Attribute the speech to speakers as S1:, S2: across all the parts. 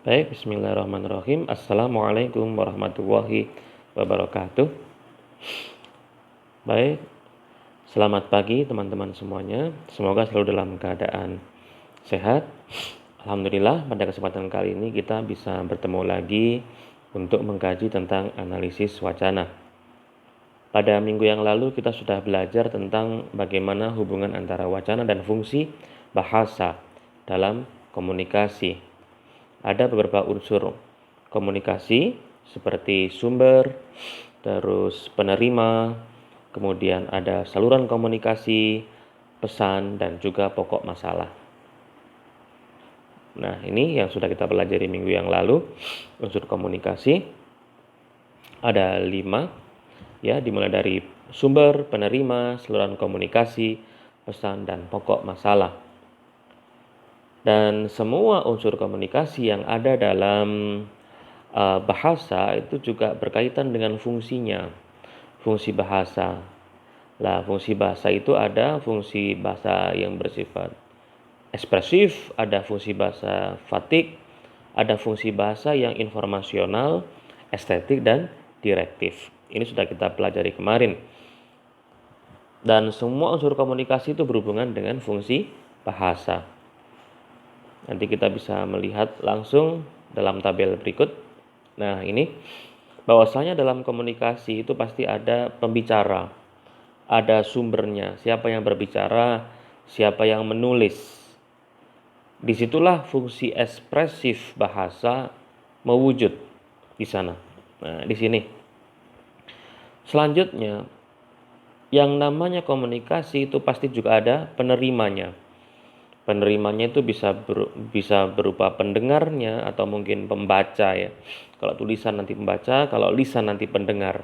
S1: Baik, bismillahirrahmanirrahim. Assalamualaikum warahmatullahi wabarakatuh. Baik, selamat pagi teman-teman semuanya. Semoga selalu dalam keadaan sehat. Alhamdulillah, pada kesempatan kali ini kita bisa bertemu lagi untuk mengkaji tentang analisis wacana. Pada minggu yang lalu kita sudah belajar tentang bagaimana hubungan antara wacana dan fungsi bahasa dalam komunikasi. Ada beberapa unsur komunikasi seperti sumber, terus penerima, kemudian ada saluran komunikasi, pesan, dan juga pokok masalah. Nah, ini yang sudah kita pelajari minggu yang lalu. Unsur komunikasi ada 5, ya, dimulai dari sumber, penerima, saluran komunikasi, pesan, dan pokok masalah. Dan semua unsur komunikasi yang ada dalam bahasa itu juga berkaitan dengan fungsinya, fungsi bahasa. Lah, fungsi bahasa itu ada fungsi bahasa yang bersifat ekspresif, ada fungsi bahasa fatik, ada fungsi bahasa yang informasional, estetik, dan direktif. Ini sudah kita pelajari kemarin. Dan semua unsur komunikasi itu berhubungan dengan fungsi bahasa. Nanti kita bisa melihat langsung dalam tabel berikut. Nah, ini bahwasanya dalam komunikasi itu pasti ada pembicara, ada sumbernya, siapa yang berbicara, siapa yang menulis. Disitulah fungsi ekspresif bahasa mewujud di sana. Nah, di sini. Selanjutnya, yang namanya komunikasi itu pasti juga ada penerimanya. Penerimanya itu bisa berupa pendengarnya atau mungkin pembaca, ya. Kalau tulisan nanti pembaca, kalau lisan nanti pendengar.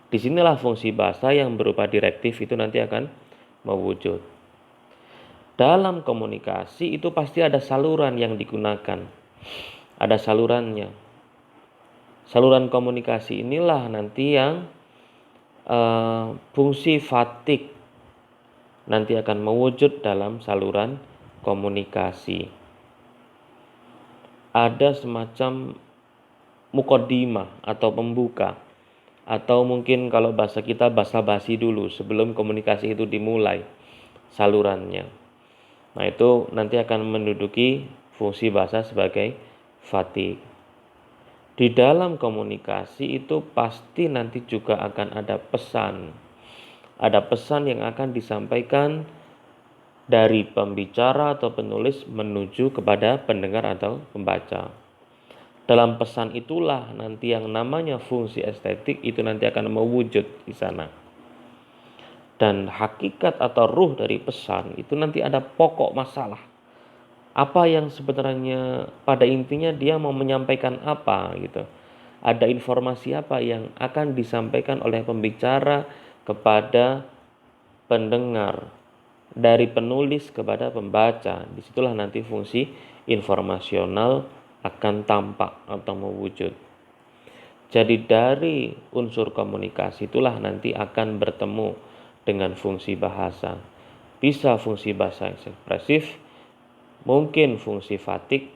S1: Disinilah fungsi bahasa yang berupa direktif itu nanti akan mewujud. Dalam komunikasi itu pasti ada saluran yang digunakan. Ada salurannya. Saluran komunikasi inilah nanti yang fungsi fatik nanti akan mewujud dalam saluran komunikasi. Ada semacam mukodimah atau pembuka, atau mungkin kalau bahasa kita basa-basi dulu sebelum komunikasi itu dimulai salurannya. Nah, itu nanti akan menduduki fungsi bahasa sebagai fatik. Di dalam komunikasi itu pasti nanti juga akan ada pesan. Ada pesan yang akan disampaikan dari pembicara atau penulis menuju kepada pendengar atau pembaca. Dalam pesan itulah nanti yang namanya fungsi estetik itu nanti akan mewujud di sana. Dan hakikat atau ruh dari pesan itu nanti ada pokok masalah. Apa yang sebenarnya pada intinya dia mau menyampaikan apa gitu. Ada informasi apa yang akan disampaikan oleh pembicara kepada pendengar, dari penulis kepada pembaca. Disitulah nanti fungsi informasional akan tampak atau mewujud. Jadi dari unsur komunikasi itulah nanti akan bertemu dengan fungsi bahasa. Bisa fungsi bahasa ekspresif, mungkin fungsi fatik,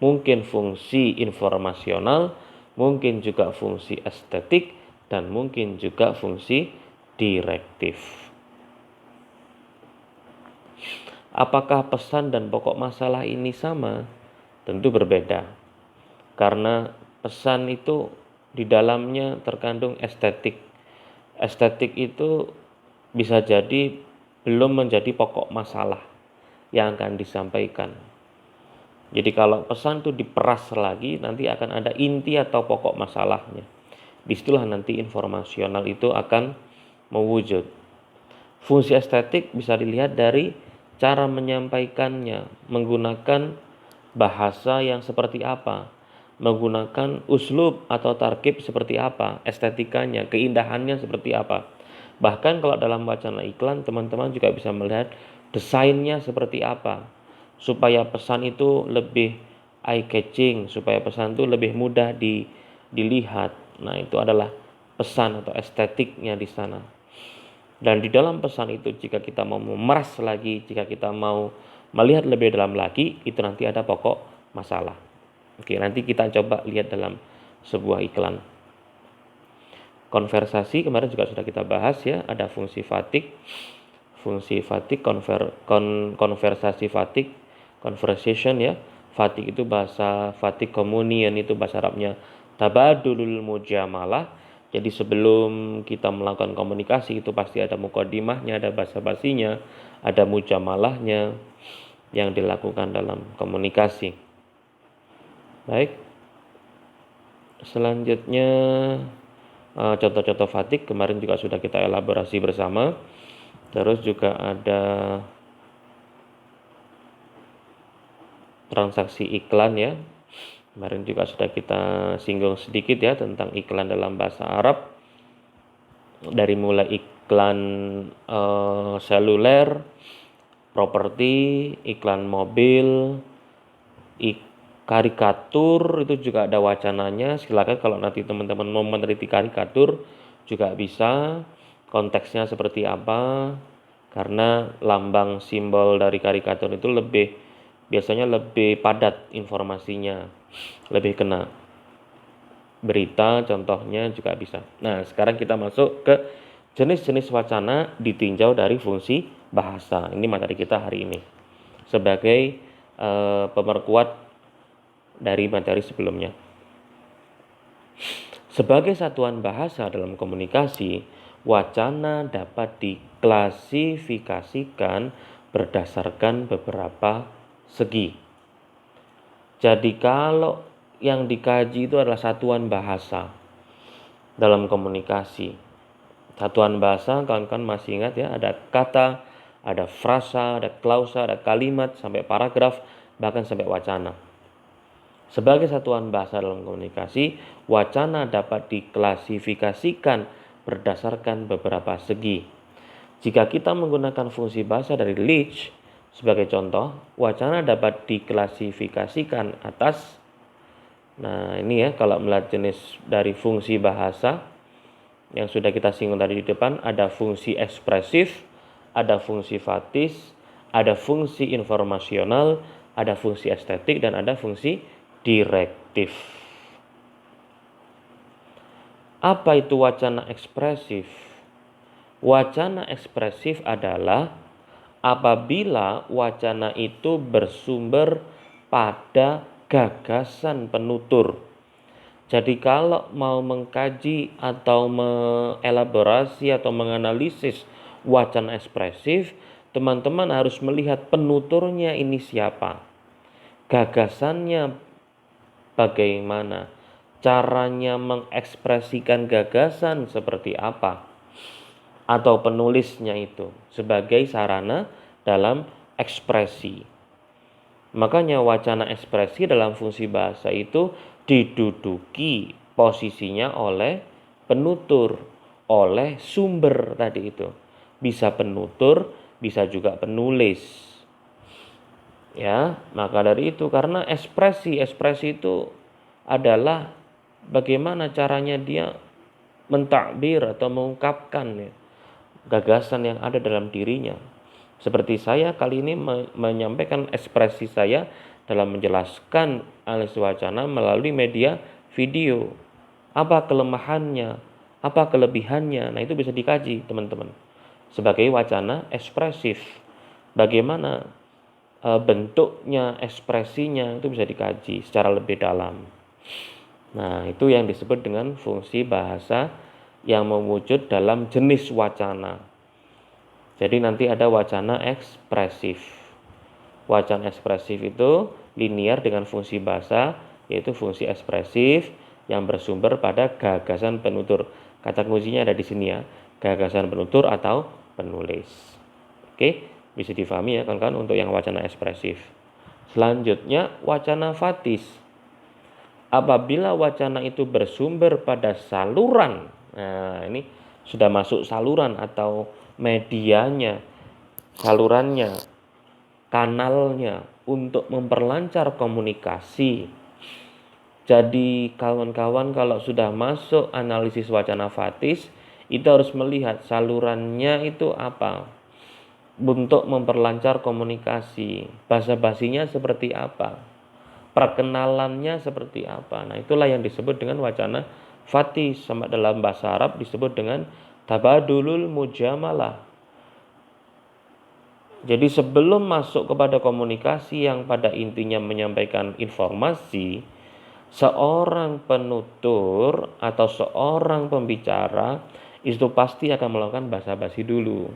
S1: mungkin fungsi informasional, mungkin juga fungsi estetik, dan mungkin juga fungsi direktif. Apakah pesan dan pokok masalah ini sama? Tentu berbeda. Karena pesan itu di dalamnya terkandung estetik. Estetik itu bisa jadi belum menjadi pokok masalah yang akan disampaikan. Jadi kalau pesan itu diperas lagi, nanti akan ada inti atau pokok masalahnya. Disitulah nanti informasional itu akan mewujud. Fungsi estetik bisa dilihat dari cara menyampaikannya, menggunakan bahasa yang seperti apa, menggunakan uslub atau tarkib seperti apa, estetikanya, keindahannya seperti apa. Bahkan kalau dalam wacana iklan, teman-teman juga bisa melihat desainnya seperti apa, supaya pesan itu lebih eye catching, supaya pesan itu lebih mudah dilihat. Nah, itu adalah pesan atau estetiknya di sana. Dan di dalam pesan itu jika kita mau memeras lagi, jika kita mau melihat lebih dalam lagi, itu nanti ada pokok masalah. Oke, nanti kita coba lihat dalam sebuah iklan. Konversasi kemarin juga sudah kita bahas ya, ada fungsi fatigue, konversasi fatigue, conversation ya. Fatigue itu bahasa fatigue communion itu bahasa Arabnya tabadulul mujamalah. Jadi sebelum kita melakukan komunikasi itu pasti ada muqaddimahnya, ada basa-basinya, ada mujamalahnya yang dilakukan dalam komunikasi. Baik. Selanjutnya contoh-contoh fatigue kemarin juga sudah kita elaborasi bersama. Terus juga ada transaksi iklan ya. Kemarin juga sudah kita singgung sedikit ya tentang iklan dalam bahasa Arab. Dari mulai iklan seluler, properti, iklan mobil, karikatur itu juga ada wacananya. Silakan kalau nanti teman-teman mau meneliti karikatur juga bisa. Konteksnya seperti apa? Karena lambang simbol dari karikatur itu biasanya lebih padat informasinya, lebih kena berita, contohnya juga bisa. Nah, sekarang kita masuk ke jenis-jenis wacana ditinjau dari fungsi bahasa. Ini materi kita hari ini sebagai pemerkuat dari materi sebelumnya. Sebagai satuan bahasa dalam komunikasi, wacana dapat diklasifikasikan berdasarkan beberapa segi. Jadi kalau yang dikaji itu adalah satuan bahasa dalam komunikasi. Satuan bahasa kawan-kawan masih ingat ya, ada kata, ada frasa, ada klausa, ada kalimat, sampai paragraf, bahkan sampai wacana. Sebagai satuan bahasa dalam komunikasi, wacana dapat diklasifikasikan berdasarkan beberapa segi. Jika kita menggunakan fungsi bahasa dari Leach, sebagai contoh, wacana dapat diklasifikasikan atas, nah ini ya kalau melihat jenis dari fungsi bahasa, yang sudah kita singgung tadi di depan, ada fungsi ekspresif, ada fungsi fatis, ada fungsi informasional, ada fungsi estetik, dan ada fungsi direktif. Apa itu wacana ekspresif? Wacana ekspresif adalah apabila wacana itu bersumber pada gagasan penutur. Jadi kalau mau mengkaji atau mengelaborasi atau menganalisis wacana ekspresif, teman-teman harus melihat penuturnya ini siapa, gagasannya bagaimana, caranya mengekspresikan gagasan seperti apa, atau penulisnya itu sebagai sarana dalam ekspresi. Makanya wacana ekspresi dalam fungsi bahasa itu diduduki posisinya oleh penutur, oleh sumber tadi itu. Bisa penutur, bisa juga penulis. Ya, maka dari itu karena ekspresi itu adalah bagaimana caranya dia mentakbir atau mengungkapkan ya, gagasan yang ada dalam dirinya. Seperti saya kali ini menyampaikan ekspresi saya dalam menjelaskan analisis wacana melalui media video. Apa kelemahannya, apa kelebihannya, nah itu bisa dikaji teman-teman. Sebagai wacana ekspresif, bagaimana bentuknya, ekspresinya itu bisa dikaji secara lebih dalam. Nah, itu yang disebut dengan fungsi bahasa yang mewujud dalam jenis wacana. Jadi nanti ada wacana ekspresif. Wacana ekspresif itu linear dengan fungsi bahasa, yaitu fungsi ekspresif yang bersumber pada gagasan penutur. Kata kuncinya ada di sini ya, gagasan penutur atau penulis. Oke. Bisa difahami ya kawan-kawan untuk yang wacana ekspresif. Selanjutnya wacana fatis. Apabila wacana itu bersumber pada saluran, nah ini sudah masuk saluran atau medianya, salurannya, kanalnya untuk memperlancar komunikasi. Jadi kawan-kawan kalau sudah masuk analisis wacana fatis, itu harus melihat salurannya itu apa. Untuk memperlancar komunikasi, basa-basinya seperti apa, perkenalannya seperti apa. Nah, itulah yang disebut dengan wacana fatis, sama dalam bahasa Arab disebut dengan tabadulul mujamalah. Jadi sebelum masuk kepada komunikasi yang pada intinya menyampaikan informasi, seorang penutur atau seorang pembicara itu pasti akan melakukan basa-basi dulu.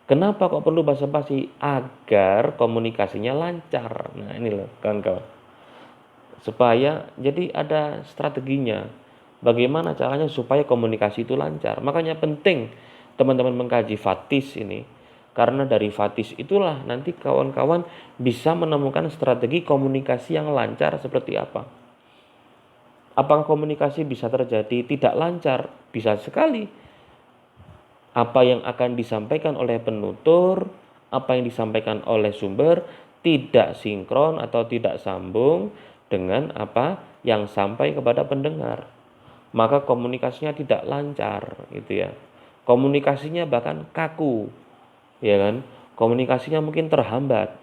S1: Kenapa kok perlu basa-basi? Agar komunikasinya lancar. Nah, ini loh kawan-kawan. Supaya jadi ada strateginya. Bagaimana caranya supaya komunikasi itu lancar. Makanya penting teman-teman mengkaji fatis ini. Karena dari fatis itulah nanti kawan-kawan bisa menemukan strategi komunikasi yang lancar seperti apa. Apakah komunikasi bisa terjadi tidak lancar? Bisa sekali. Apa yang akan disampaikan oleh penutur, apa yang disampaikan oleh sumber tidak sinkron atau tidak sambung dengan apa yang sampai kepada pendengar. Maka komunikasinya tidak lancar gitu ya. Komunikasinya bahkan kaku. Ya kan? Komunikasinya mungkin terhambat.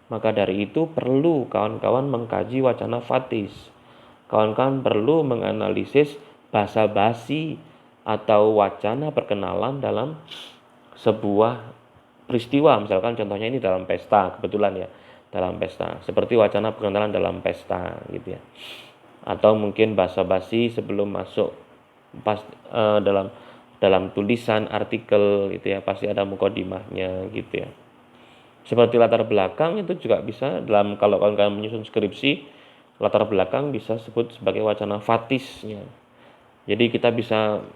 S1: Maka dari itu perlu kawan-kawan mengkaji wacana fatis. Kawan-kawan perlu menganalisis basa-basi atau wacana perkenalan dalam sebuah peristiwa. Misalkan contohnya ini dalam pesta, kebetulan ya, dalam pesta. Seperti wacana perkenalan dalam pesta gitu ya. Atau mungkin basa-basi sebelum masuk dalam tulisan artikel gitu ya, pasti ada mukadimahnya gitu ya. Seperti latar belakang itu juga bisa kalau kalian menyusun skripsi, latar belakang bisa sebut sebagai wacana fatisnya. Jadi kita bisa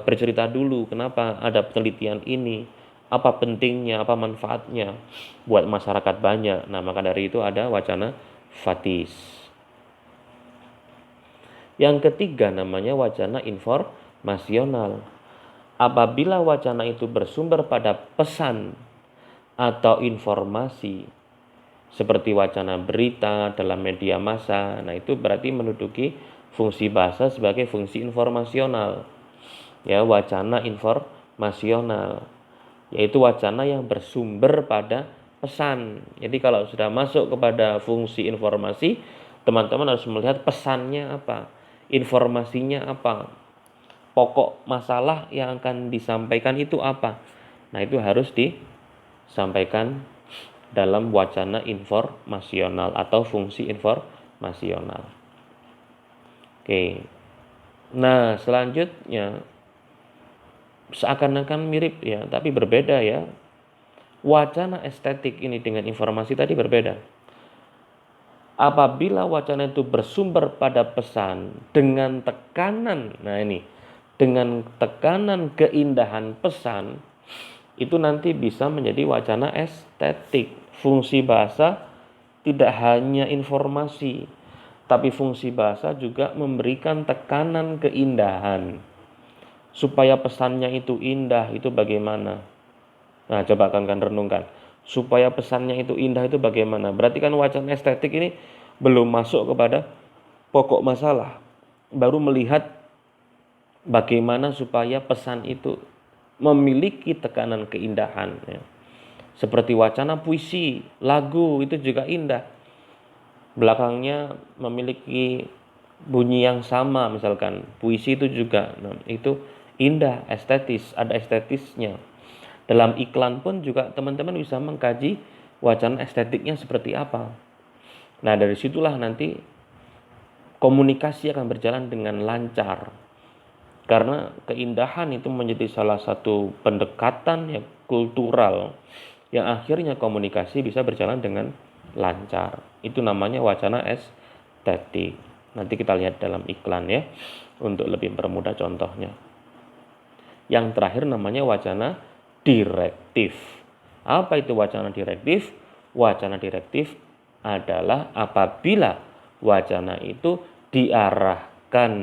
S1: bercerita dulu kenapa ada penelitian ini, apa pentingnya, apa manfaatnya buat masyarakat banyak. Nah, maka dari itu ada wacana fatis. Yang ketiga namanya wacana informasional. Apabila wacana itu bersumber pada pesan atau informasi seperti wacana berita dalam media massa, nah itu berarti menduduki fungsi bahasa sebagai fungsi informasional. Ya, wacana informasional yaitu wacana yang bersumber pada pesan. Jadi kalau sudah masuk kepada fungsi informasi, teman-teman harus melihat pesannya apa, informasinya apa, pokok masalah yang akan disampaikan itu apa. Nah, itu harus disampaikan dalam wacana informasional atau fungsi informasional. Oke. Nah, selanjutnya seakan-akan mirip ya, tapi berbeda ya. Wacana estetik ini dengan informasi tadi berbeda. Apabila wacana itu bersumber pada pesan dengan tekanan, nah ini, dengan tekanan keindahan pesan, itu nanti bisa menjadi wacana estetik. Fungsi bahasa tidak hanya informasi, tapi fungsi bahasa juga memberikan tekanan keindahan. Supaya pesannya itu indah, itu bagaimana? Nah, coba kalian renungkan. Supaya pesannya itu indah itu bagaimana? Berarti kan wacana estetik ini belum masuk kepada pokok masalah. Baru melihat bagaimana supaya pesan itu memiliki tekanan keindahan. Ya. Seperti wacana puisi, lagu itu juga indah. Belakangnya memiliki bunyi yang sama, misalkan puisi itu juga, nah, itu indah, estetis, ada estetisnya. Dalam iklan pun juga teman-teman bisa mengkaji wacana estetiknya seperti apa. Nah, dari situlah nanti komunikasi akan berjalan dengan lancar. Karena keindahan itu menjadi salah satu pendekatan yang kultural yang akhirnya komunikasi bisa berjalan dengan lancar. Itu namanya wacana estetik. Nanti kita lihat dalam iklan ya, untuk lebih mempermudah contohnya. Yang terakhir namanya wacana direktif. Apa itu wacana direktif? Wacana direktif adalah apabila wacana itu diarahkan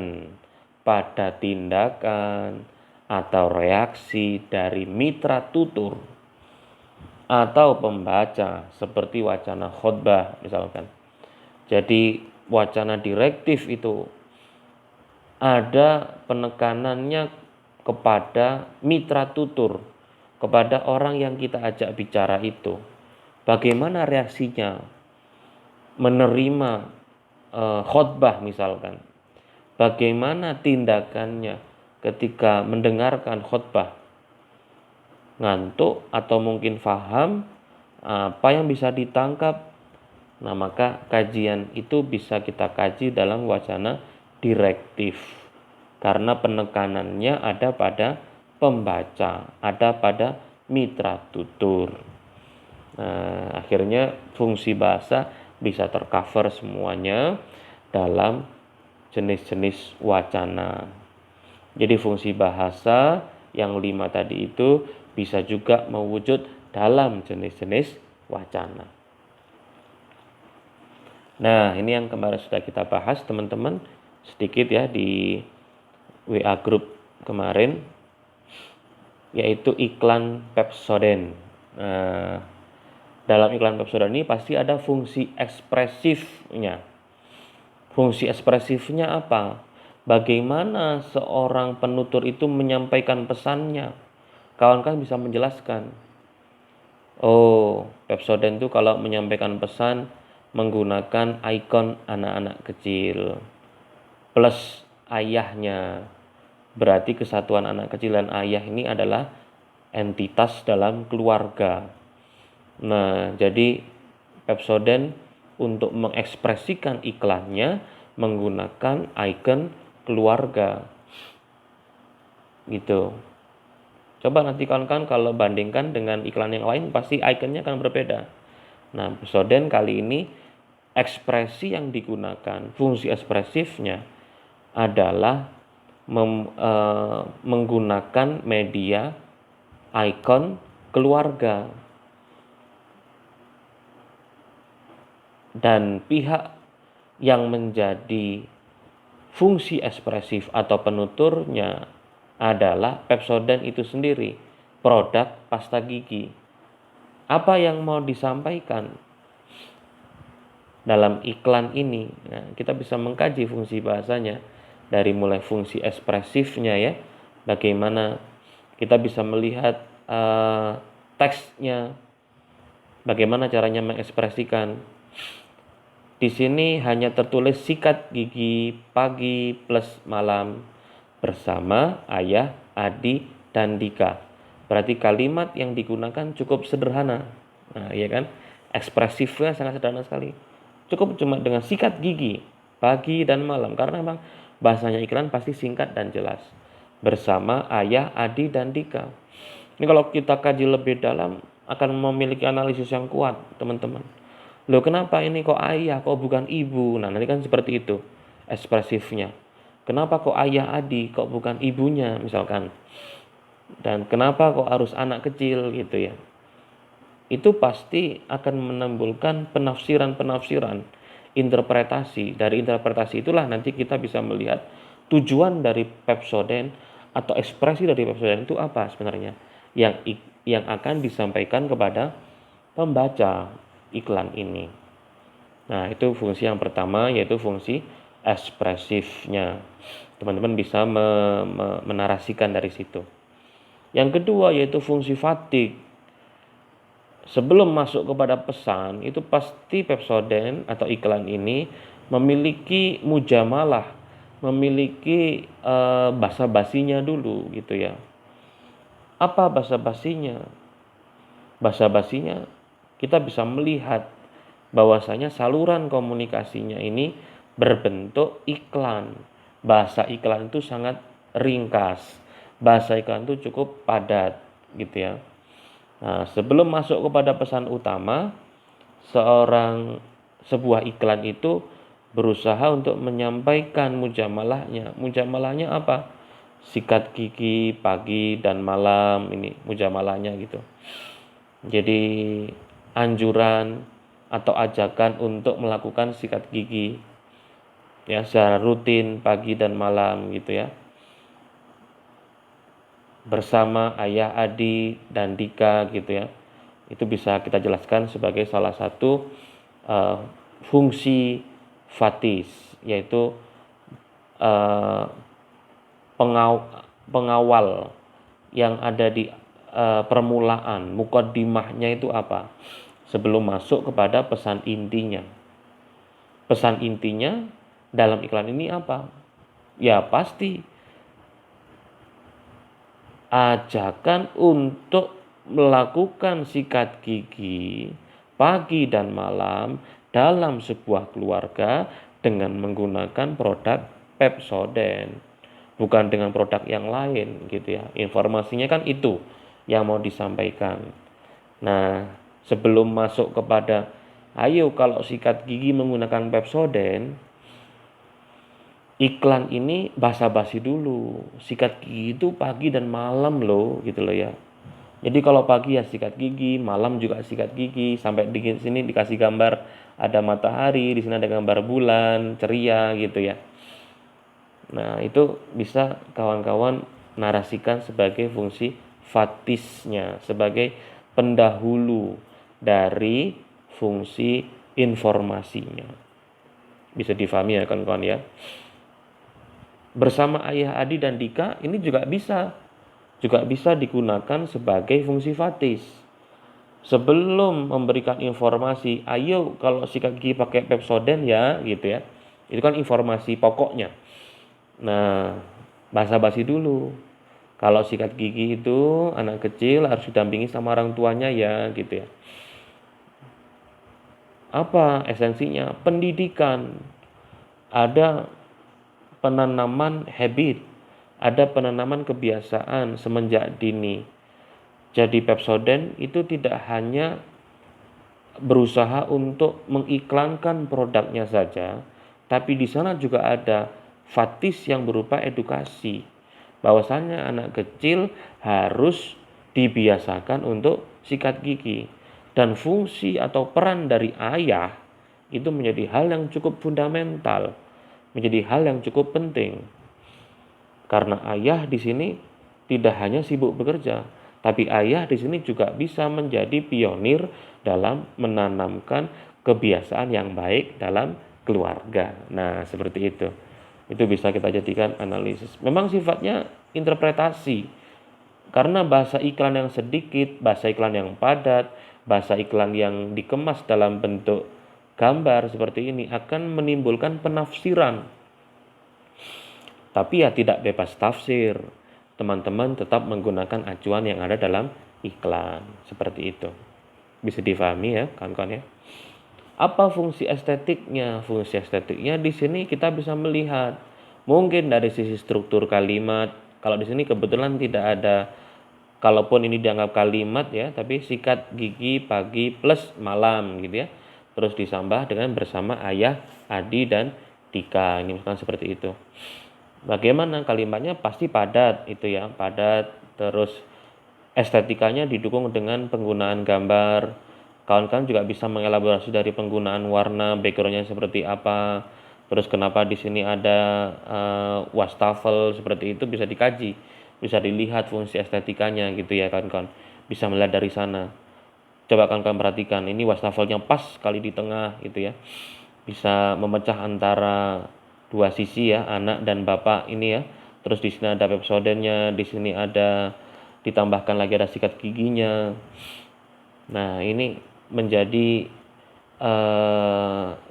S1: pada tindakan atau reaksi dari mitra tutur atau pembaca seperti wacana khotbah misalkan. Jadi wacana direktif itu ada penekanannya kepada mitra tutur, kepada orang yang kita ajak bicara itu. Bagaimana reaksinya? menerima khotbah misalkan, bagaimana tindakannya ketika mendengarkan khotbah? Ngantuk atau mungkin paham? Apa yang bisa ditangkap? Nah, maka kajian itu bisa kita kaji dalam wacana direktif. Karena penekanannya ada pada pembaca, ada pada mitra tutur. Nah, akhirnya fungsi bahasa bisa tercover semuanya dalam jenis-jenis wacana. Jadi fungsi bahasa yang 5 tadi itu bisa juga mewujud dalam jenis-jenis wacana. Nah, ini yang kemarin sudah kita bahas teman-teman sedikit ya di WA group kemarin, yaitu iklan Pepsodent. Nah, dalam iklan Pepsodent ini pasti ada fungsi ekspresifnya. Fungsi ekspresifnya apa? Bagaimana seorang penutur itu menyampaikan pesannya? Kawan-kawan bisa menjelaskan. Oh, Pepsodent itu kalau menyampaikan pesan menggunakan ikon anak-anak kecil plus ayahnya. Berarti kesatuan anak kecil dan ayah ini adalah entitas dalam keluarga. Nah, jadi Pepsodent untuk mengekspresikan iklannya menggunakan ikon keluarga. Gitu. Coba nanti kawan-kawan kalau bandingkan dengan iklan yang lain pasti ikonnya akan berbeda. Nah, Pepsodent kali ini ekspresi yang digunakan, fungsi ekspresifnya adalah menggunakan media ikon keluarga. Dan pihak yang menjadi fungsi ekspresif atau penuturnya adalah Pepsodent itu sendiri, produk pasta gigi. Apa yang mau disampaikan dalam iklan ini? Nah, kita bisa mengkaji fungsi bahasanya dari mulai fungsi ekspresifnya ya, bagaimana kita bisa melihat teksnya, bagaimana caranya mengekspresikan. Di sini hanya tertulis sikat gigi pagi plus malam bersama ayah, Adi, dan Dika. Berarti kalimat yang digunakan cukup sederhana. Nah, iya kan? Ekspresifnya sangat sederhana sekali. Cukup cuma dengan sikat gigi pagi dan malam, karena memang bahasanya iklan pasti singkat dan jelas. Bersama ayah, Adi, dan Dika. Ini kalau kita kaji lebih dalam akan memiliki analisis yang kuat, teman-teman. Loh, kenapa ini kok ayah, kok bukan ibu? Nah, nanti kan seperti itu ekspresifnya. Kenapa kok ayah Adi, kok bukan ibunya misalkan? Dan kenapa kok harus anak kecil gitu ya? Itu pasti akan menimbulkan penafsiran-penafsiran, interpretasi. Dari interpretasi itulah nanti kita bisa melihat tujuan dari Pepsodent atau ekspresi dari Pepsodent itu apa sebenarnya yang akan disampaikan kepada pembaca iklan ini. Nah, itu fungsi yang pertama, yaitu fungsi ekspresifnya. Teman-teman bisa menarasikan dari situ. Yang kedua yaitu fungsi fatigue. Sebelum masuk kepada pesan, itu pasti Pepsodent atau iklan ini memiliki mujamalah, memiliki basa-basinya dulu gitu ya. Apa basa-basinya? Basa-basinya kita bisa melihat bahwasanya saluran komunikasinya ini berbentuk iklan. Bahasa iklan itu sangat ringkas. Bahasa iklan itu cukup padat gitu ya. Nah, sebelum masuk kepada pesan utama, sebuah iklan itu berusaha untuk menyampaikan mujamalahnya. Mujamalahnya apa? Sikat gigi pagi dan malam, ini mujamalahnya gitu. Jadi anjuran atau ajakan untuk melakukan sikat gigi ya secara rutin pagi dan malam gitu ya, bersama ayah, Adi, dan Dika gitu ya. Itu bisa kita jelaskan sebagai salah satu fungsi fatis, yaitu pengawal yang ada di permulaan, muqaddimahnya itu apa? Sebelum masuk kepada pesan intinya. Pesan intinya dalam iklan ini apa? Ya pasti ajakan untuk melakukan sikat gigi pagi dan malam dalam sebuah keluarga dengan menggunakan produk Pepsodent, bukan dengan produk yang lain gitu ya. Informasinya kan itu yang mau disampaikan. Nah, sebelum masuk kepada ayo kalau sikat gigi menggunakan Pepsodent, iklan ini basa-basi dulu. Sikat gigi itu pagi dan malam loh, gitu loh ya. Jadi kalau pagi ya sikat gigi, malam juga sikat gigi, sampai di sini dikasih gambar ada matahari, di sini ada gambar bulan, ceria gitu ya. Nah, itu bisa kawan-kawan narasikan sebagai fungsi fatisnya, sebagai pendahulu dari fungsi informasinya. Bisa difahami ya kawan-kawan ya. Bersama Ayah, Adi, dan Dika ini juga bisa digunakan sebagai fungsi fatis. Sebelum memberikan informasi, ayo kalau sikat gigi pakai Pepsodent ya gitu ya. Itu kan informasi pokoknya. Nah, basa-basi dulu. Kalau sikat gigi itu anak kecil harus didampingi sama orang tuanya ya gitu ya. Apa esensinya? Pendidikan. Ada penanaman habit, ada penanaman kebiasaan semenjak dini. Jadi Pepsodent itu tidak hanya berusaha untuk mengiklankan produknya saja, tapi di sana juga ada fatis yang berupa edukasi. Bahwasannya anak kecil harus dibiasakan untuk sikat gigi. Dan fungsi atau peran dari ayah itu menjadi hal yang cukup fundamental, menjadi hal yang cukup penting. Karena ayah di sini tidak hanya sibuk bekerja, tapi ayah di sini juga bisa menjadi pionir dalam menanamkan kebiasaan yang baik dalam keluarga. Nah, seperti itu. Itu bisa kita jadikan analisis. Memang sifatnya interpretasi. Karena bahasa iklan yang sedikit, bahasa iklan yang padat, bahasa iklan yang dikemas dalam bentuk gambar seperti ini akan menimbulkan penafsiran. Tapi ya tidak bebas tafsir. Teman-teman tetap menggunakan acuan yang ada dalam iklan. Seperti itu. Bisa difahami ya kawan-kawan ya. Apa fungsi estetiknya? Fungsi estetiknya di sini kita bisa melihat mungkin dari sisi struktur kalimat. Kalau di sini kebetulan tidak ada, kalaupun ini dianggap kalimat ya, tapi sikat gigi pagi plus malam gitu ya. Terus disambah dengan bersama Ayah, Adi, dan Dika. Ini misalkan seperti itu. Bagaimana kalimatnya? Pasti padat itu ya, padat. Terus estetikanya didukung dengan penggunaan gambar. Kawan-kawan juga bisa mengelaborasi dari penggunaan warna, backgroundnya seperti apa. Terus kenapa di sini ada wastafel seperti itu bisa dikaji, bisa dilihat fungsi estetikanya gitu ya kawan-kawan. Bisa melihat dari sana. Coba kawan-kawan perhatikan, ini wastafelnya pas sekali di tengah gitu ya. Bisa memecah antara dua sisi ya, anak dan bapak ini ya. Terus di sini ada Pepsodentnya, di sini ada ditambahkan lagi ada sikat giginya. Nah, ini menjadi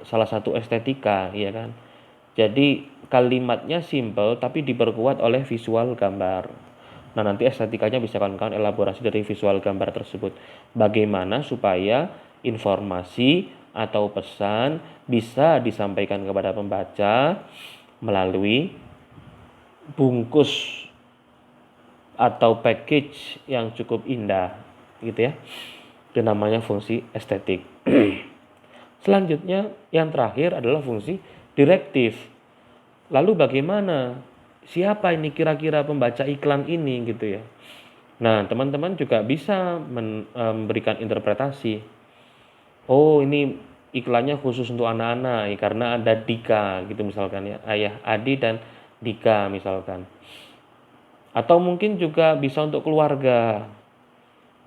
S1: salah satu estetika ya kan. Jadi kalimatnya simple tapi diperkuat oleh visual gambar. Nah, nanti estetikanya bisa kawan-kawan elaborasi dari visual gambar tersebut. Bagaimana supaya informasi atau pesan bisa disampaikan kepada pembaca melalui bungkus atau package yang cukup indah gitu ya. Itu namanya fungsi estetik. Selanjutnya yang terakhir adalah fungsi direktif. Lalu bagaimana? Siapa ini kira-kira pembaca iklan ini gitu ya. Nah, teman-teman juga bisa memberikan interpretasi. Oh, ini iklannya khusus untuk anak-anak karena ada Dika gitu misalkan ya. Ayah, Adi, dan Dika misalkan. Atau mungkin juga bisa untuk keluarga.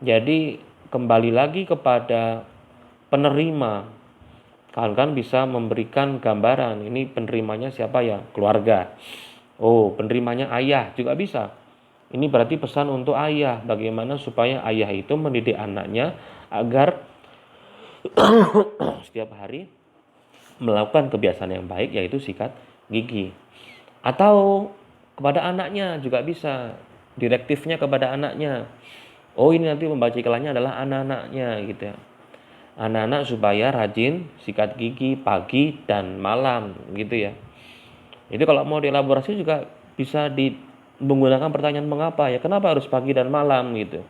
S1: Jadi kembali lagi kepada penerima. Kawan-kawan bisa memberikan gambaran, ini penerimanya siapa ya? Keluarga. Oh, penerimanya ayah juga bisa. Ini berarti pesan untuk ayah, bagaimana supaya ayah itu mendidik anaknya agar setiap hari melakukan kebiasaan yang baik, yaitu sikat gigi. Atau kepada anaknya juga bisa, direktifnya kepada anaknya. Oh, ini nanti membaca iklannya adalah anak-anaknya gitu ya. Anak-anak supaya rajin sikat gigi pagi dan malam gitu ya. Jadi kalau mau dielaborasi juga bisa menggunakan pertanyaan mengapa ya, kenapa harus pagi dan malam gitu.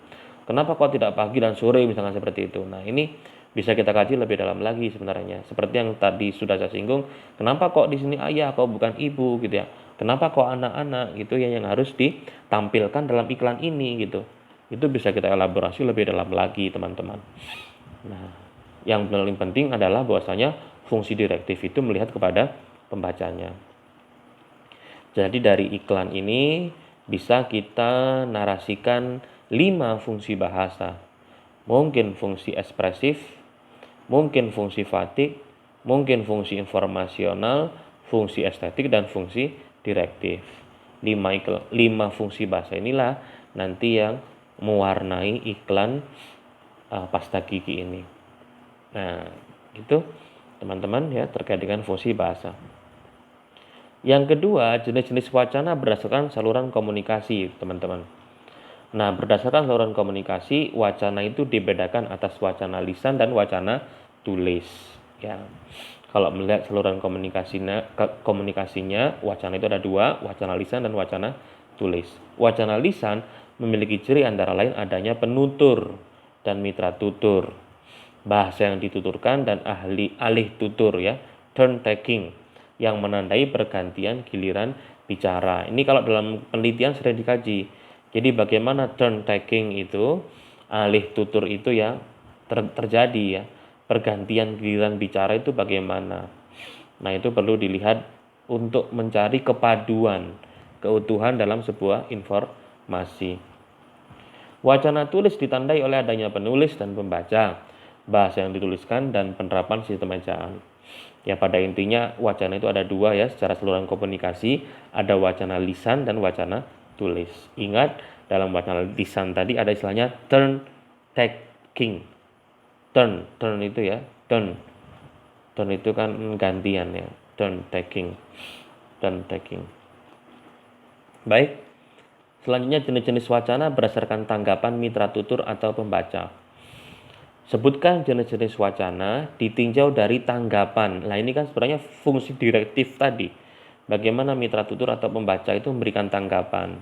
S1: Kenapa kok tidak pagi dan sore misalkan seperti itu. Nah, ini bisa kita kaji lebih dalam lagi sebenarnya. Seperti yang tadi sudah saya singgung, kenapa kok di sini ayah kok bukan ibu gitu ya. Kenapa kok anak-anak gitu ya yang harus ditampilkan dalam iklan ini gitu. Itu bisa kita elaborasi lebih dalam lagi, teman-teman. Nah, yang paling penting adalah bahwasanya fungsi direktif itu melihat kepada pembacanya. Jadi dari iklan ini bisa kita narasikan 5 fungsi bahasa. Mungkin fungsi ekspresif, mungkin fungsi fatik, mungkin fungsi informasional, fungsi estetik, dan fungsi direktif. 5 fungsi bahasa inilah nanti yang mewarnai iklan pasta gigi ini. Nah, gitu teman-teman ya terkait dengan fungsi bahasa. Yang kedua, jenis-jenis wacana berdasarkan saluran komunikasi, teman-teman. Nah, berdasarkan saluran komunikasi, wacana itu dibedakan atas wacana lisan dan wacana tulis. Ya, kalau melihat saluran komunikasinya, wacana itu ada 2, wacana lisan dan wacana tulis. Wacana lisan memiliki ciri antara lain adanya penutur dan mitra tutur, bahasa yang dituturkan dan alih tutur ya, turn taking, yang menandai pergantian giliran bicara. Ini kalau dalam penelitian sering dikaji. Jadi bagaimana turn taking itu, alih tutur itu ya terjadi ya. Pergantian giliran bicara itu bagaimana. Nah, itu perlu dilihat untuk mencari kepaduan, keutuhan dalam sebuah informasi. Wacana tulis ditandai oleh adanya penulis dan pembaca, bahasa yang dituliskan, dan penerapan sistem ejaan. Ya, pada intinya wacana itu ada 2 ya secara saluran komunikasi, ada wacana lisan dan wacana tulis. Ingat, dalam wacana lisan tadi ada istilahnya turn taking. Turn itu ya, turn itu kan gantian ya, turn taking. Baik, selanjutnya jenis-jenis wacana berdasarkan tanggapan mitra tutur atau pembaca. Sebutkan jenis-jenis wacana ditinjau dari tanggapan. Nah, ini kan sebenarnya fungsi direktif tadi. Bagaimana mitra tutur atau pembaca itu memberikan tanggapan.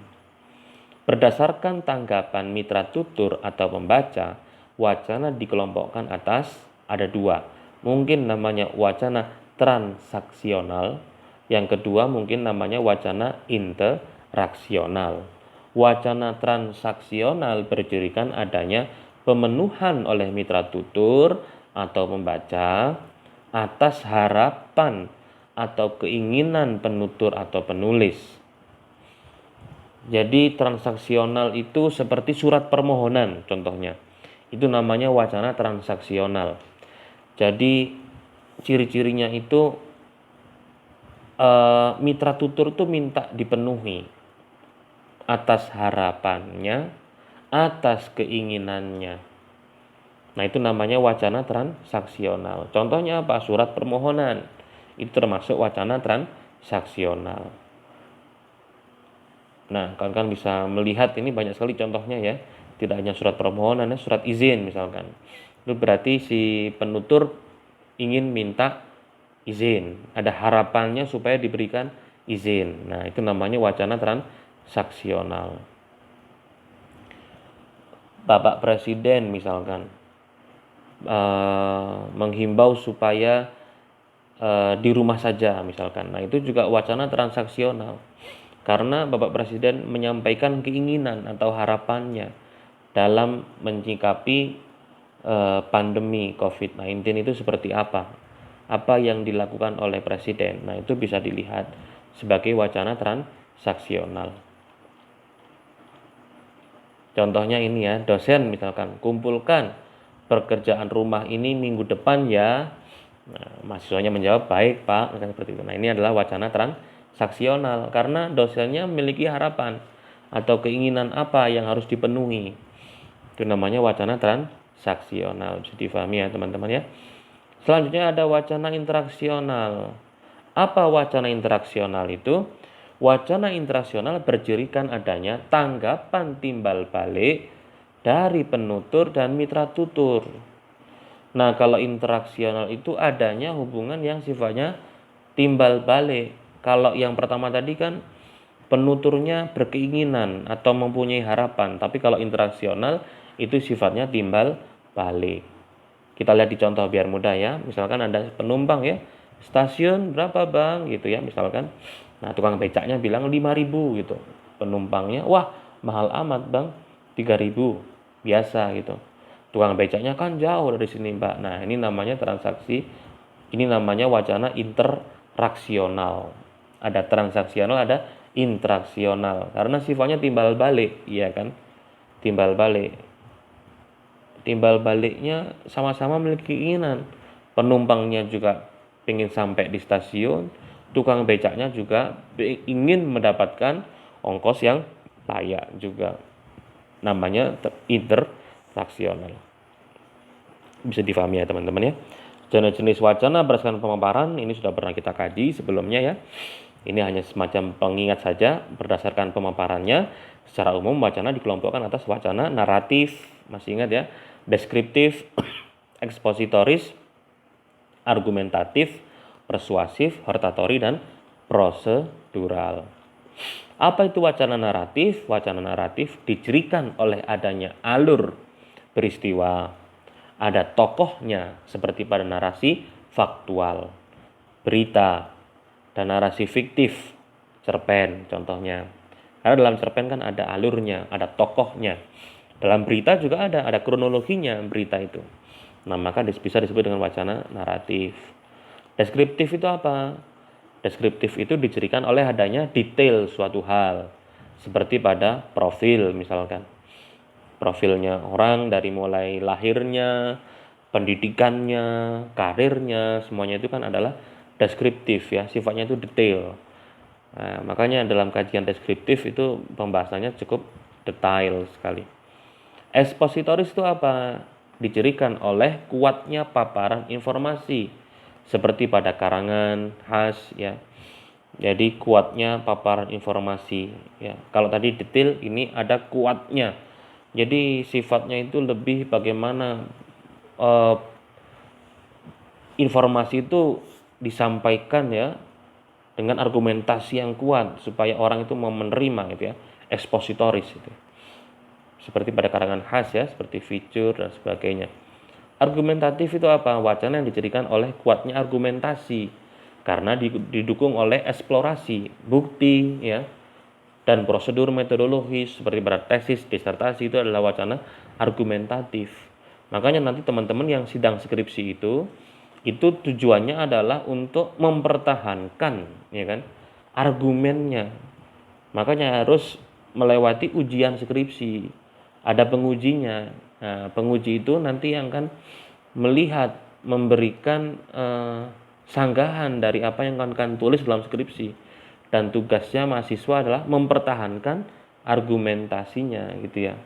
S1: Berdasarkan tanggapan mitra tutur atau pembaca, wacana dikelompokkan atas ada 2. Mungkin namanya wacana transaksional, yang kedua mungkin namanya wacana interaksional. Wacana transaksional berdirikan adanya pemenuhan oleh mitra tutur atau pembaca atas harapan atau keinginan penutur atau penulis. Jadi transaksional itu seperti surat permohonan contohnya. Itu namanya wacana transaksional. Jadi ciri-cirinya itu mitra tutur itu minta dipenuhi atas harapannya, atas keinginannya. Nah, itu namanya wacana transaksional. Contohnya apa? Surat permohonan. Itu termasuk wacana transaksional. Nah, kalian bisa melihat ini banyak sekali contohnya ya. Tidak hanya surat permohonan, ya, surat izin misalkan. Itu berarti si penutur ingin minta izin. Ada harapannya supaya diberikan izin. Nah, itu namanya wacana transaksional. Bapak Presiden misalkan menghimbau supaya di rumah saja misalkan. Nah, itu juga wacana transaksional. Karena Bapak Presiden menyampaikan keinginan atau harapannya dalam menyikapi pandemi COVID-19 itu seperti apa. Apa yang dilakukan oleh Presiden. Nah, itu bisa dilihat sebagai wacana transaksional. Contohnya ini ya, dosen misalkan, kumpulkan pekerjaan rumah ini minggu depan ya. Nah, mahasiswanya menjawab, baik Pak, seperti itu. Nah, ini adalah wacana transaksional karena dosennya memiliki harapan atau keinginan apa yang harus dipenuhi. Itu namanya wacana transaksional. Bisa difahami ya teman-teman ya. Selanjutnya ada wacana interaksional. Apa wacana interaksional itu? Wacana interaksional bercirikan adanya tanggapan timbal balik dari penutur dan mitra tutur. Nah, kalau interaksional itu adanya hubungan yang sifatnya timbal balik. Kalau yang pertama tadi kan penuturnya berkeinginan atau mempunyai harapan, tapi kalau interaksional itu sifatnya timbal balik. Kita lihat di contoh biar mudah ya. Misalkan ada penumpang ya, stasiun berapa bang gitu ya misalkan. Nah, tukang becaknya bilang 5.000 gitu. Penumpangnya, wah mahal amat bang, 3.000 biasa gitu. Tukang becaknya kan jauh dari sini mbak. Nah, ini namanya transaksi, ini namanya wacana interaksional. Ada transaksional, ada interaksional. Karena sifatnya timbal balik, iya kan? Timbal balik. Timbal baliknya sama-sama memiliki keinginan. Penumpangnya juga ingin sampai di stasiun, tukang becaknya juga ingin mendapatkan ongkos yang layak juga. Namanya interaksional. Bisa difahami ya teman-teman ya. Jenis-jenis wacana berdasarkan pemaparan ini sudah pernah kita kaji sebelumnya ya. Ini hanya semacam pengingat saja berdasarkan pemaparannya. Secara umum wacana dikelompokkan atas wacana naratif, masih ingat ya, deskriptif, ekspositoris, argumentatif, persuasif, hortatori, dan prosedural. Apa itu wacana naratif? Wacana naratif dicirikan oleh adanya alur peristiwa, ada tokohnya seperti pada narasi faktual, berita, dan narasi fiktif, cerpen contohnya. Karena dalam cerpen kan ada alurnya, ada tokohnya. Dalam berita juga ada kronologinya berita itu. Nah, maka bisa disebut dengan wacana naratif. Deskriptif itu apa? Deskriptif itu dicirikan oleh adanya detail suatu hal. Seperti pada profil misalkan. Profilnya orang dari mulai lahirnya, pendidikannya, karirnya, semuanya itu kan adalah deskriptif ya, sifatnya itu detail. Nah, makanya dalam kajian deskriptif itu pembahasannya cukup detail sekali. Ekspositoris itu apa? Dicirikan oleh kuatnya paparan informasi seperti pada karangan khas ya. Jadi kuatnya paparan informasi ya. Kalau tadi detail, ini ada kuatnya. Jadi sifatnya itu lebih bagaimana informasi itu disampaikan ya dengan argumentasi yang kuat supaya orang itu mau menerima gitu ya. Ekspositoris itu. Seperti pada karangan khas ya, seperti fitur dan sebagainya. Argumentatif itu apa? Wacana yang dijadikan oleh kuatnya argumentasi karena didukung oleh eksplorasi, bukti ya, dan prosedur metodologis seperti pada tesis, disertasi itu adalah wacana argumentatif. Makanya nanti teman-teman yang sidang skripsi itu tujuannya adalah untuk mempertahankan ya kan argumennya. Makanya harus melewati ujian skripsi. Ada pengujinya. Nah, penguji itu nanti yang akan melihat, memberikan sanggahan dari apa yang akan tulis dalam skripsi. Dan tugasnya mahasiswa adalah mempertahankan argumentasinya gitu ya.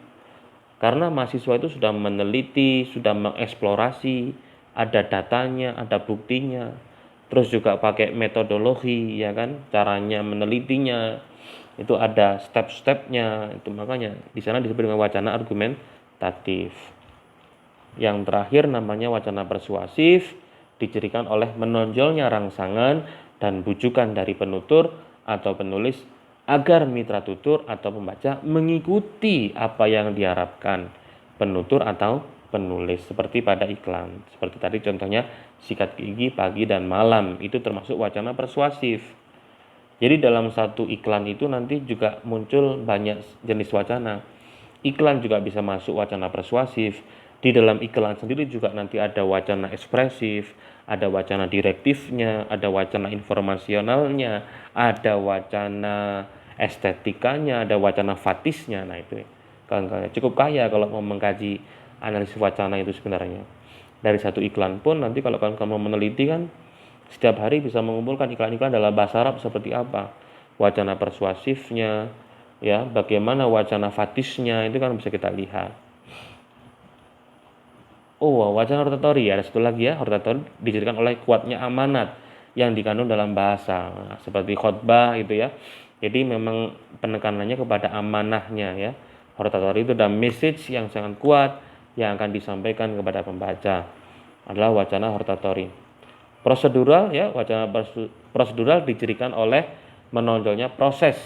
S1: Karena mahasiswa itu sudah meneliti, sudah mengeksplorasi, ada datanya, ada buktinya. Terus juga pakai metodologi ya kan, caranya menelitinya itu ada step-stepnya itu. Makanya di sana disebut dengan wacana argumentatif. Yang terakhir namanya wacana persuasif, dicirikan oleh menonjolnya rangsangan dan bujukan dari penutur atau penulis agar mitra tutur atau pembaca mengikuti apa yang diharapkan penutur atau penulis, seperti pada iklan. Seperti tadi contohnya sikat gigi pagi dan malam, itu termasuk wacana persuasif. Jadi dalam satu iklan itu nanti juga muncul banyak jenis wacana. Iklan juga bisa masuk wacana persuasif. Di dalam iklan sendiri juga nanti ada wacana ekspresif, ada wacana direktifnya, ada wacana informasionalnya, ada wacana estetikanya, ada wacana fatisnya. Nah itu kawan-kawan cukup kaya kalau mau mengkaji analisis wacana itu sebenarnya. Dari satu iklan pun nanti kalau kamu meneliti kan setiap hari bisa mengumpulkan iklan-iklan dalam bahasa Arab seperti apa, wacana persuasifnya, ya, bagaimana wacana fatisnya itu kan bisa kita lihat. Oh, wacana hortatori ada satu lagi ya, hortatori dijadikan oleh kuatnya amanat yang dikandung dalam bahasa, seperti khotbah gitu ya. Jadi memang penekanannya kepada amanahnya ya. Hortatori itu ada message yang sangat kuat yang akan disampaikan kepada pembaca, adalah wacana hortatori. Prosedural ya, wacana prosedural dicirikan oleh menonjolnya proses,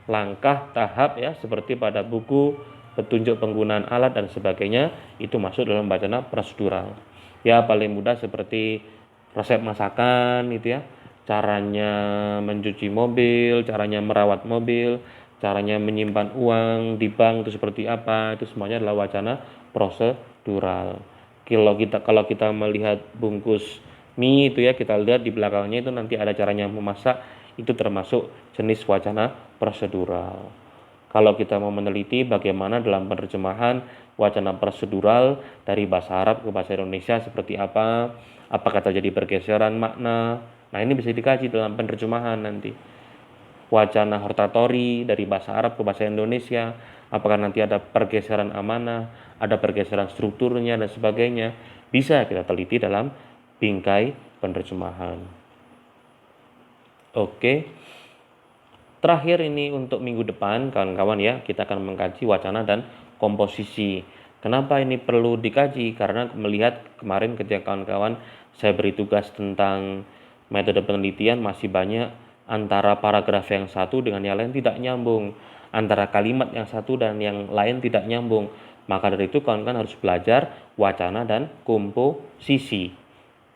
S1: langkah, tahap ya, seperti pada buku, petunjuk penggunaan alat dan sebagainya, itu masuk dalam wacana prosedural. Ya paling mudah seperti resep masakan itu ya, caranya mencuci mobil, caranya merawat mobil, caranya menyimpan uang di bank itu seperti apa, itu semuanya adalah wacana prosedural. Kalau kita melihat bungkus mie itu ya, kita lihat di belakangnya itu nanti ada caranya memasak, itu termasuk jenis wacana prosedural. Kalau kita mau meneliti bagaimana dalam penerjemahan wacana prosedural dari bahasa Arab ke bahasa Indonesia seperti apa, apakah terjadi pergeseran makna, nah ini bisa dikaji dalam penerjemahan nanti. Wacana hortatori dari bahasa Arab ke bahasa Indonesia, apakah nanti ada pergeseran amanah, ada pergeseran strukturnya dan sebagainya, bisa kita teliti dalam bingkai penerjemahan. Oke. Terakhir ini untuk minggu depan kawan-kawan ya, kita akan mengkaji wacana dan komposisi. Kenapa ini perlu dikaji? Karena melihat kemarin ketika kawan-kawan saya beri tugas tentang metode penelitian, masih banyak antara paragraf yang satu dengan yang lain tidak nyambung, antara kalimat yang satu dan yang lain tidak nyambung. Maka dari itu kawan-kawan harus belajar wacana dan komposisi.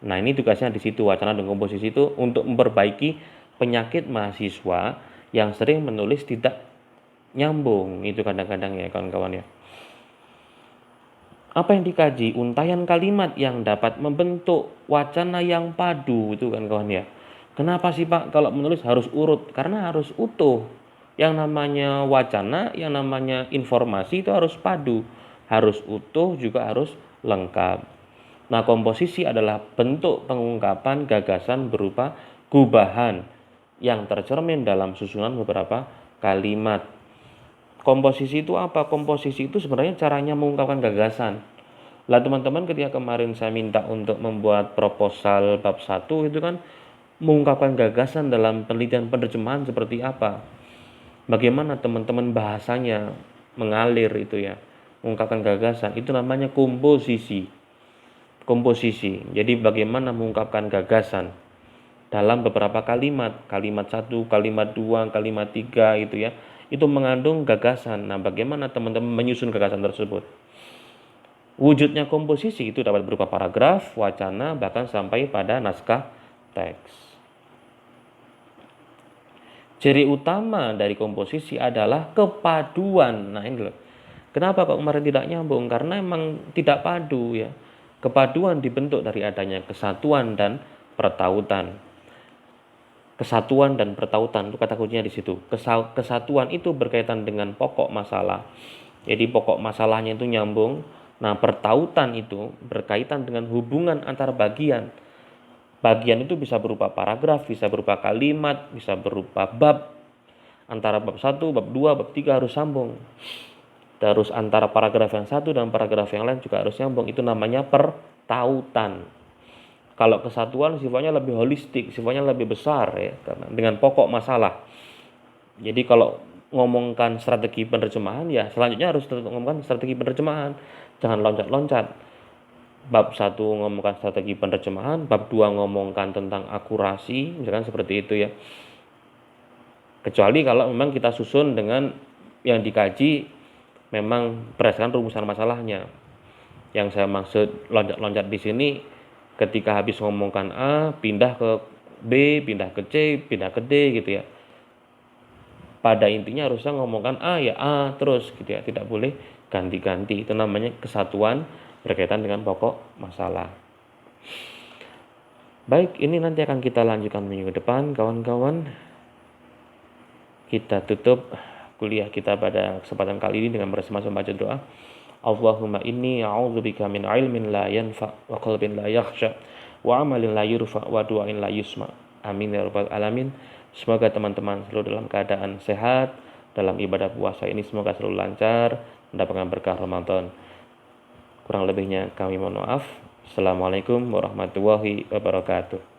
S1: Nah, ini tugasnya di situ, wacana dan komposisi itu untuk memperbaiki penyakit mahasiswa yang sering menulis tidak nyambung, itu kadang-kadang ya kawan-kawan ya. Apa yang dikaji? Untaian kalimat yang dapat membentuk wacana yang padu, itu kan kawan ya. Kenapa sih Pak kalau menulis harus urut? Karena harus utuh. Yang namanya wacana, yang namanya informasi itu harus padu, harus utuh, juga harus lengkap. Nah, komposisi adalah bentuk pengungkapan gagasan berupa gubahan yang tercermin dalam susunan beberapa kalimat. Komposisi itu apa? Komposisi itu sebenarnya caranya mengungkapkan gagasan. Lah teman-teman, ketika kemarin saya minta untuk membuat proposal bab 1 itu kan mengungkapkan gagasan dalam penelitian penerjemahan seperti apa. Bagaimana teman-teman bahasanya mengalir itu ya. Mengungkapkan gagasan itu namanya komposisi. Komposisi. Jadi bagaimana mengungkapkan gagasan dalam beberapa kalimat 1, kalimat 2, kalimat 3 gitu ya, itu mengandung gagasan. Nah, bagaimana teman-teman menyusun gagasan tersebut? Wujudnya komposisi itu dapat berupa paragraf, wacana, bahkan sampai pada naskah teks. Ciri utama dari komposisi adalah kepaduan. Nah, ini loh. Kenapa kok kemarin tidak nyambung? Karena emang tidak padu ya. Kepaduan dibentuk dari adanya kesatuan dan pertautan. Kesatuan dan pertautan itu kata kuncinya di situ. Kesatuan itu berkaitan dengan pokok masalah. Jadi pokok masalahnya itu nyambung. Nah, pertautan itu berkaitan dengan hubungan antar bagian. Bagian itu bisa berupa paragraf, bisa berupa kalimat, bisa berupa bab. Antara bab 1, bab 2, bab 3 harus sambung. Terus antara paragraf yang satu dan paragraf yang lain juga harus nyambung. Itu namanya pertautan. Kalau kesatuan sifatnya lebih holistik, sifatnya lebih besar ya, karena dengan pokok masalah. Jadi kalau ngomongkan strategi penerjemahan ya selanjutnya harus ngomongkan strategi penerjemahan. Jangan loncat-loncat. Bab 1 ngomongkan strategi penerjemahan, bab 2 ngomongkan tentang akurasi, misalkan seperti itu ya. Kecuali kalau memang kita susun dengan yang dikaji memang berdasarkan rumusan masalahnya. Yang saya maksud loncat-loncat di sini, ketika habis ngomongkan A, pindah ke B, pindah ke C, pindah ke D gitu ya. Pada intinya harusnya ngomongkan A ya A terus gitu ya, tidak boleh ganti-ganti. Itu namanya kesatuan berkaitan dengan pokok masalah. Baik, ini nanti akan kita lanjutkan minggu depan kawan-kawan. Kita tutup kuliah kita pada kesempatan kali ini dengan bersama-sama baca doa. Allahumma inni a'udzubika min ilmin la yanfa wa qalbin la yakhsha wa amalin la yurfa wa du'ain la yusma. Amin ya rabbal alamin. Semoga teman-teman selalu dalam keadaan sehat dalam ibadah puasa ini, semoga selalu lancar, mendapatkan berkah Ramadan. Kurang lebihnya kami mohon maaf. Assalamualaikum warahmatullahi wabarakatuh.